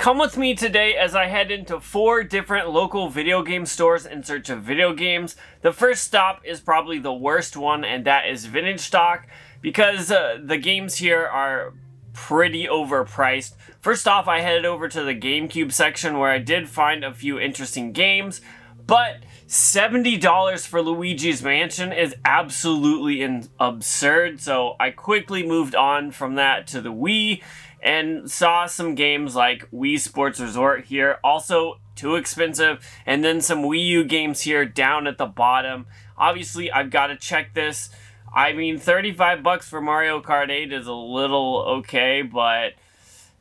Come with me today as I head into 4 different local video game stores in search of video games. The first stop is probably the worst one, and that is Vintage Stock, because the games here are pretty overpriced. First off, I headed over to the GameCube section where I did find a few interesting games, but $70 for Luigi's Mansion is absolutely absurd, so I quickly moved on from that to the Wii and saw some games like Wii Sports Resort here, also too expensive, and then some Wii U games here down at the bottom. Obviously, I've got to check this. I mean, $35 for Mario Kart 8 is a little okay, but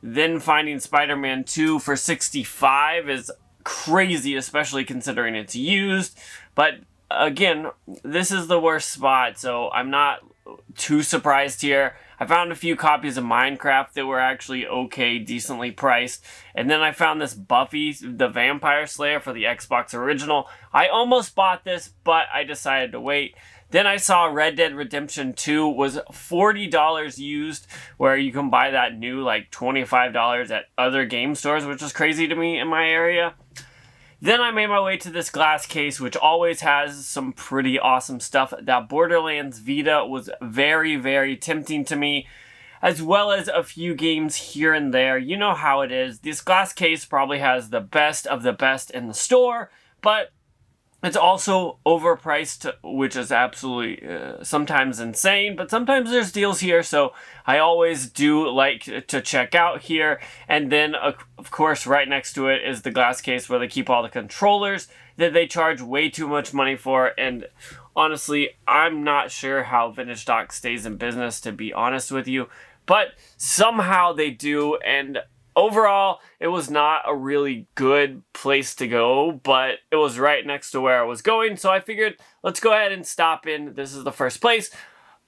then finding Spider-Man 2 for $65 is crazy, especially considering it's used. But again, this is the worst spot, so I'm not too surprised here. I found a few copies of Minecraft that were actually okay, decently priced. And then I found this Buffy the Vampire Slayer for the Xbox original. I almost bought this, but I decided to wait. Then I saw Red Dead Redemption 2 was $40 used, where you can buy that new like $25 at other game stores, which is crazy to me in my area. Then I made my way to this glass case, which always has some pretty awesome stuff. That Borderlands Vita was very, very tempting to me, as well as a few games here and there. You know how it is. This glass case probably has the best of the best in the store, but it's also overpriced, which is absolutely sometimes insane, but sometimes there's deals here, so I always do like to check out here. And then, of course, right next to it is the glass case where they keep all the controllers that they charge way too much money for, and honestly, I'm not sure how Vintage Stock stays in business, to be honest with you, but somehow they do. And overall, it was not a really good place to go, but it was right next to where I was going, so I figured, let's go ahead and stop in. This is the first place,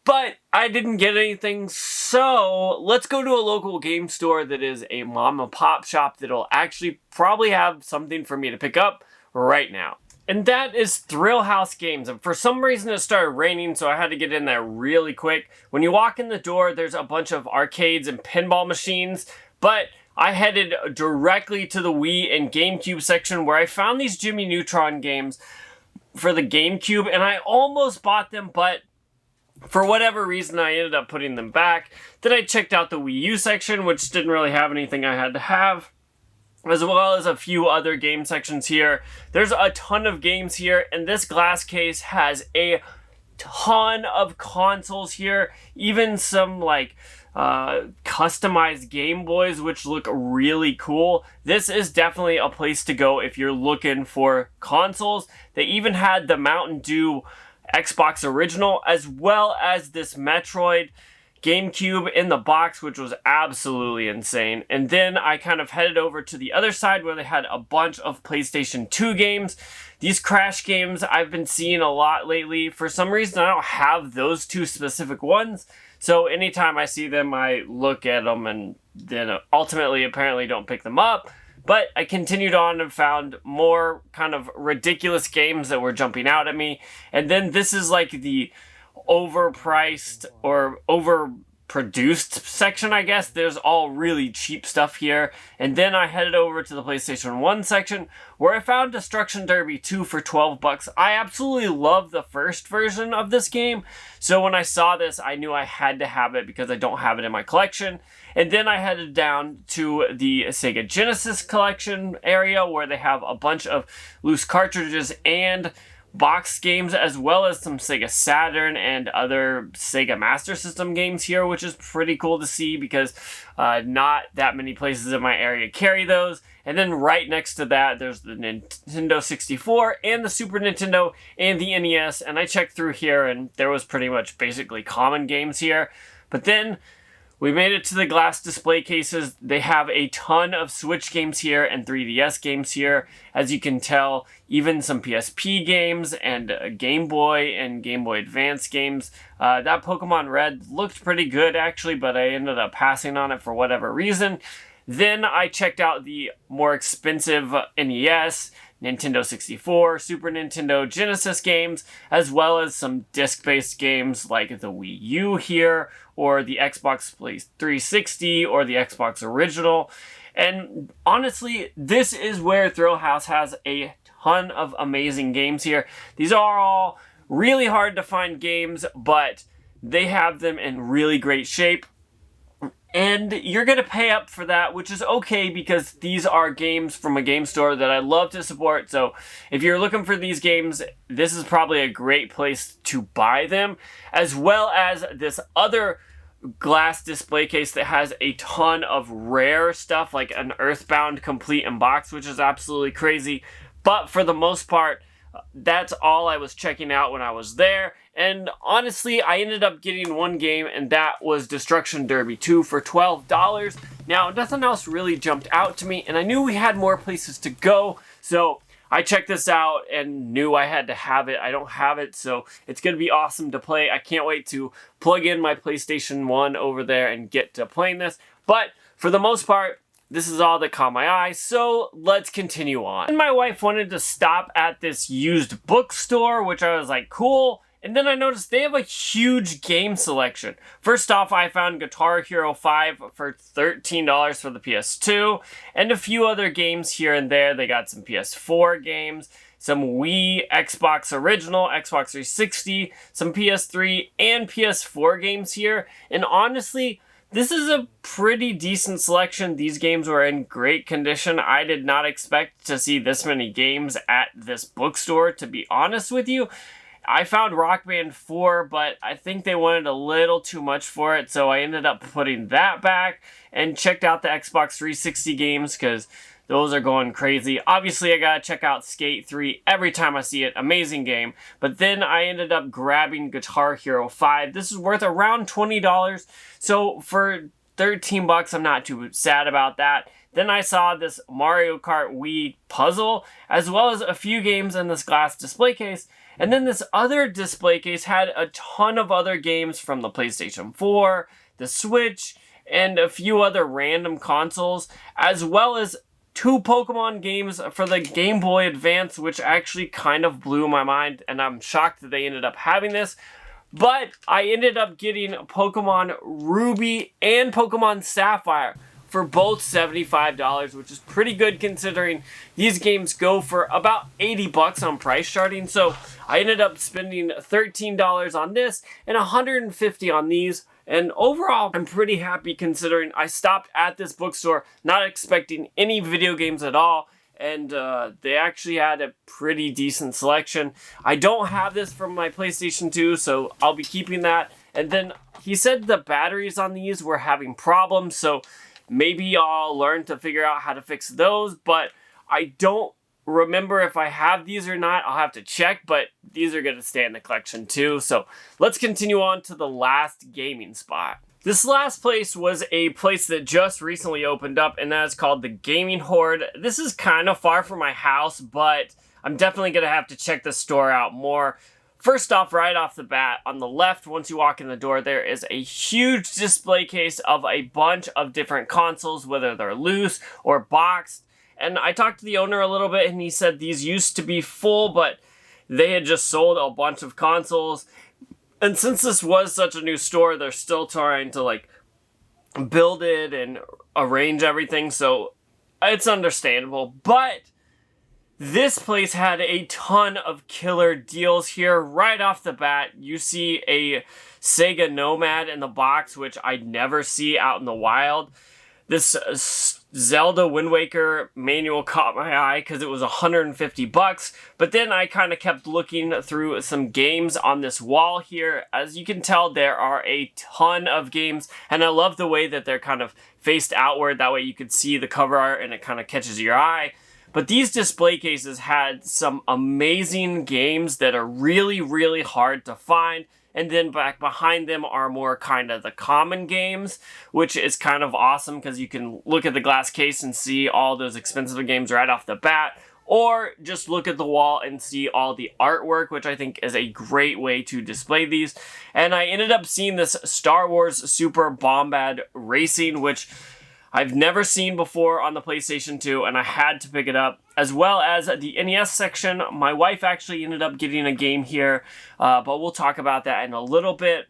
but I didn't get anything, so let's go to a local game store that is a mom and pop shop that'll actually probably have something for me to pick up right now. And that is Thrill House Games. And for some reason it started raining, so I had to get in there really quick. When you walk in the door, there's a bunch of arcades and pinball machines, but I headed directly to the Wii and GameCube section where I found these Jimmy Neutron games for the GameCube, and I almost bought them, but for whatever reason I ended up putting them back. Then I checked out the Wii U section, which didn't really have anything I had to have, as well as a few other game sections here. There's a ton of games here, and this glass case has a ton of consoles here, even some like customized Game Boys, which look really cool. This is definitely a place to go if you're looking for consoles. They even had the Mountain Dew Xbox original, as well as this Metroid GameCube in the box, which was absolutely insane. And then I kind of headed over to the other side where they had a bunch of PlayStation 2 games. These Crash games I've been seeing a lot lately. For some reason, I don't have those two specific ones, so anytime I see them, I look at them and then ultimately apparently don't pick them up. But I continued on and found more kind of ridiculous games that were jumping out at me. And then this is like the overpriced or overproduced section, I guess. There's all really cheap stuff here. And then I headed over to the PlayStation 1 section where I found Destruction Derby 2 for $12. I absolutely love the first version of this game, so when I saw this, I knew I had to have it because I don't have it in my collection. And then I headed down to the Sega Genesis collection area where they have a bunch of loose cartridges and box games, as well as some Sega Saturn and other Sega Master System games here, which is pretty cool to see because not that many places in my area carry those. And then right next to that, there's the Nintendo 64 and the Super Nintendo and the NES. And I checked through here and there was pretty much basically common games here. But then we made it to the glass display cases. They have a ton of Switch games here and 3DS games here. As you can tell, even some PSP games and Game Boy and Game Boy Advance games. That Pokemon Red looked pretty good actually, but I ended up passing on it for whatever reason. Then I checked out the more expensive NES, Nintendo 64, Super Nintendo, Genesis games, as well as some disc-based games like the Wii U here, or the Xbox 360, or the Xbox original. And honestly, this is where Thrill House has a ton of amazing games here. These are all really hard to find games, but they have them in really great shape. And you're going to pay up for that, which is okay because these are games from a game store that I love to support. So if you're looking for these games, this is probably a great place to buy them, as well as this other glass display case that has a ton of rare stuff like an Earthbound complete in box, which is absolutely crazy. But for the most part, that's all I was checking out when I was there. And honestly, I ended up getting one game, and that was Destruction Derby 2 for $12. Now, nothing else really jumped out to me, and I knew we had more places to go, so I checked this out and knew I had to have it. I don't have it, so it's going to be awesome to play. I can't wait to plug in my PlayStation 1 over there and get to playing this. But for the most part, this is all that caught my eye, so let's continue on. And my wife wanted to stop at this used bookstore, which I was like, cool. And then I noticed they have a huge game selection. First off, I found Guitar Hero 5 for $13 for the PS2, and a few other games here and there. They got some PS4 games, some Wii, Xbox Original, Xbox 360, some PS3 and PS4 games here. And honestly, this is a pretty decent selection. These games were in great condition. I did not expect to see this many games at this bookstore, to be honest with you. I found Rock Band 4, but I think they wanted a little too much for it, so I ended up putting that back and checked out the Xbox 360 games because those are going crazy. Obviously, I gotta check out Skate 3 every time I see it. Amazing game. But then I ended up grabbing Guitar Hero 5. This is worth around $20, so for 13 bucks, I'm not too sad about that. Then I saw this Mario Kart Wii puzzle, as well as a few games in this glass display case. And then this other display case had a ton of other games from the PlayStation 4, the Switch, and a few other random consoles, as well as 2 Pokemon games for the Game Boy Advance, which actually kind of blew my mind, and I'm shocked that they ended up having this. But I ended up getting Pokemon Ruby and Pokemon Sapphire for both $75, which is pretty good considering these games go for about 80 bucks on price charting. So I ended up spending $13 on this and $150 on these. And overall, I'm pretty happy considering I stopped at this bookstore not expecting any video games at all. And they actually had a pretty decent selection. I don't have this from my PlayStation 2, so I'll be keeping that. And then he said the batteries on these were having problems, so maybe I'll learn to figure out how to fix those, but I don't remember if I have these or not. I'll have to check, but these are going to stay in the collection too. So let's continue on to the last gaming spot. This last place was a place that just recently opened up, and that is called the Gaming Horde. This is kind of far from my house, but I'm definitely going to have to check the store out more. First off, right off the bat, on the left, once you walk in the door, there is a huge display case of a bunch of different consoles, whether they're loose or boxed. And I talked to the owner a little bit, and he said these used to be full, but they had just sold a bunch of consoles. And since this was such a new store, they're still trying to, build it and arrange everything, so it's understandable. But this place had a ton of killer deals here. Right off the bat, you see a Sega Nomad in the box, which I'd never see out in the wild. This Zelda Wind Waker manual caught my eye because it was 150 bucks. But then I kind of kept looking through some games on this wall here. As you can tell, there are a ton of games, and I love the way that they're kind of faced outward. That way you can see the cover art and it kind of catches your eye. But these display cases had some amazing games that are really, really hard to find. And then back behind them are more kind of the common games, which is kind of awesome because you can look at the glass case and see all those expensive games right off the bat. Or just look at the wall and see all the artwork, which I think is a great way to display these. And I ended up seeing this Star Wars Super Bombad Racing, which I've never seen before on the PlayStation 2, and I had to pick it up. As well as the NES section, my wife actually ended up getting a game here, but we'll talk about that in a little bit.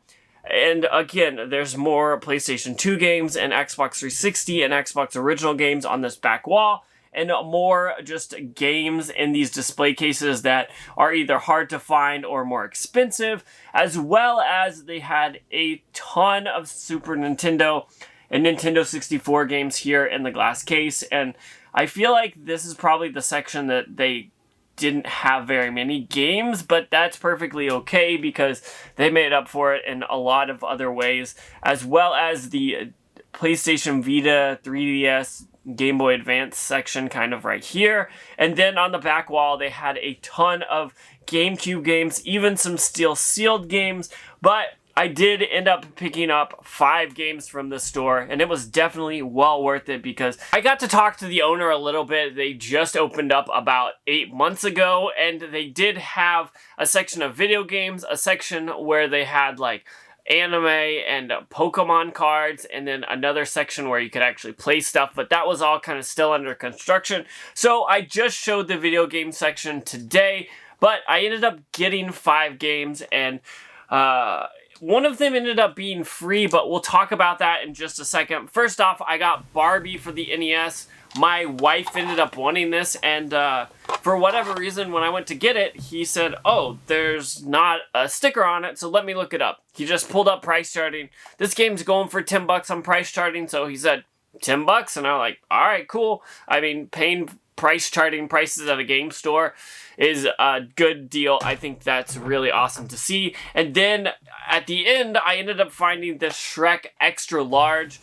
And again, there's more PlayStation 2 games and Xbox 360 and Xbox original games on this back wall, and more just games in these display cases that are either hard to find or more expensive, as well as they had a ton of Super Nintendo and Nintendo 64 games here in the glass case. And I feel like this is probably the section that they didn't have very many games, but that's perfectly okay because they made up for it in a lot of other ways, as well as the PlayStation Vita, 3DS, Game Boy Advance section kind of right here. And then on the back wall, they had a ton of GameCube games, even some steel sealed games, but I did end up picking up 5 games from the store, and it was definitely well worth it because I got to talk to the owner a little bit. They just opened up about 8 months ago, and they did have a section of video games, a section where they had like anime and Pokemon cards, and then another section where you could actually play stuff, but that was all kind of still under construction. So I just showed the video game section today, but I ended up getting 5 games, and one of them ended up being free, but we'll talk about that in just a second. First off, I got Barbie for the NES. My wife ended up wanting this, and for whatever reason, when I went to get it, he said, oh, there's not a sticker on it, so let me look it up. He just pulled up price charting. This game's going for $10 on price charting, so he said, $10? And I'm like, all right, cool. I mean, paying price charting prices at a game store is a good deal. I think that's really awesome to see. And then at the end, I ended up finding the Shrek Extra Large.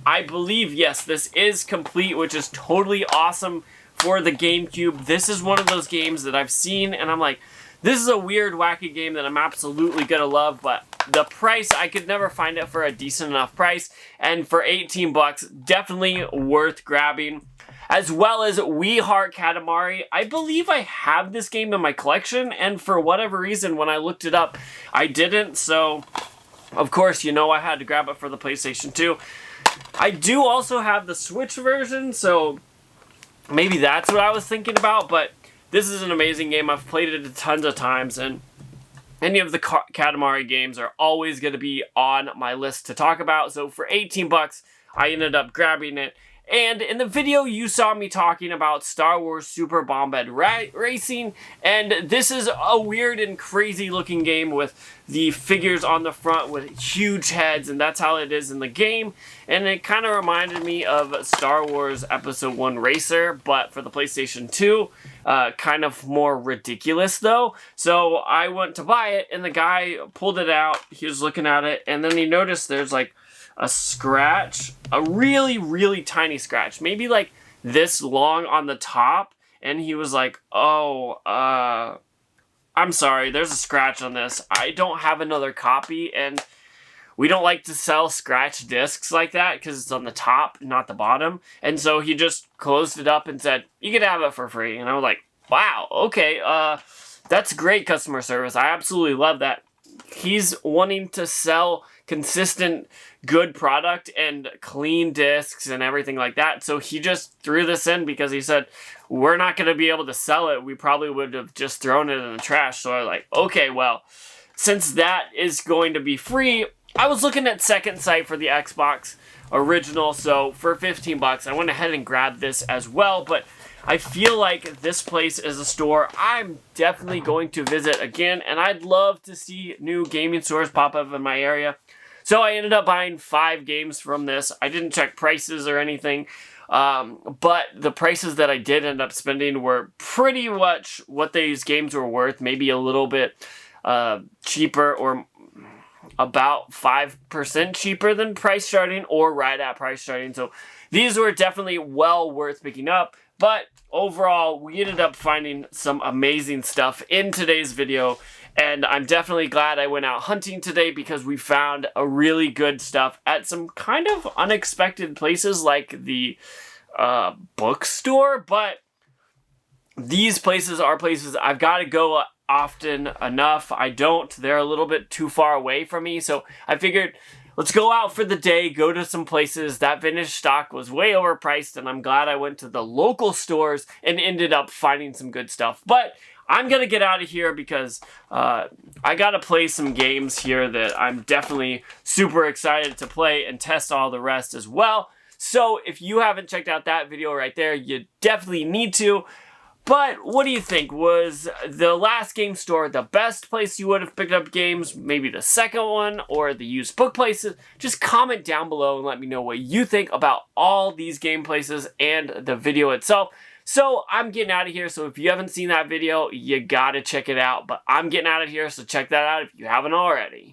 I believe, yes, this is complete, which is totally awesome for the GameCube. This is one of those games that I've seen, and I'm like, this is a weird, wacky game that I'm absolutely gonna love, but the price, I could never find it for a decent enough price, and for 18 bucks, definitely worth grabbing. As well as We Heart Katamari. I believe I have this game in my collection, and for whatever reason, when I looked it up, I didn't, so of course, you know I had to grab it for the PlayStation 2. I do also have the Switch version, so maybe that's what I was thinking about, but this is an amazing game. I've played it tons of times, and any of the Katamari games are always going to be on my list to talk about, so for 18 bucks, I ended up grabbing it. And in the video, you saw me talking about Star Wars Super Bombed Racing, and this is a weird and crazy looking game with the figures on the front with huge heads, and that's how it is in the game. And it kind of reminded me of Star Wars Episode 1 Racer, but for the PlayStation 2, kind of more ridiculous though. So I went to buy it, and the guy pulled it out, he was looking at it, and then he noticed there's like a scratch, a really, really tiny scratch, maybe like this long on the top, and he was like, oh, I'm sorry, there's a scratch on this. I don't have another copy, and we don't like to sell scratch discs like that because it's on the top, not the bottom. And so he just closed it up and said, you can have it for free. And I was like, wow, okay, that's great customer service. I absolutely love that. He's wanting to sell consistent, good product and clean discs and everything like that. So he just threw this in because he said, we're not going to be able to sell it. We probably would have just thrown it in the trash. So I was like, okay, well, since that is going to be free, I was looking at Second Sight for the Xbox original. So for 15 bucks, I went ahead and grabbed this as well. But I feel like this place is a store I'm definitely going to visit again, and I'd love to see new gaming stores pop up in my area. So I ended up buying 5 games from this. I didn't check prices or anything, but the prices that I did end up spending were pretty much what these games were worth, maybe a little bit cheaper, or about 5% cheaper than price starting, or right at price starting. So these were definitely well worth picking up. But overall, we ended up finding some amazing stuff in today's video, and I'm definitely glad I went out hunting today because we found a really good stuff at some kind of unexpected places like the bookstore. But these places are places I've got to go often enough. I don't. They're a little bit too far away from me, so I figured, let's go out for the day, go to some places. That vintage stock was way overpriced, and I'm glad I went to the local stores and ended up finding some good stuff. But I'm going to get out of here because I got to play some games here that I'm definitely super excited to play and test all the rest as well. So if you haven't checked out that video right there, you definitely need to. But what do you think? Was the last game store the best place you would have picked up games? Maybe the second one or the used book places? Just comment down below and let me know what you think about all these game places and the video itself. So I'm getting out of here. So if you haven't seen that video, you gotta check it out. But I'm getting out of here, so check that out if you haven't already.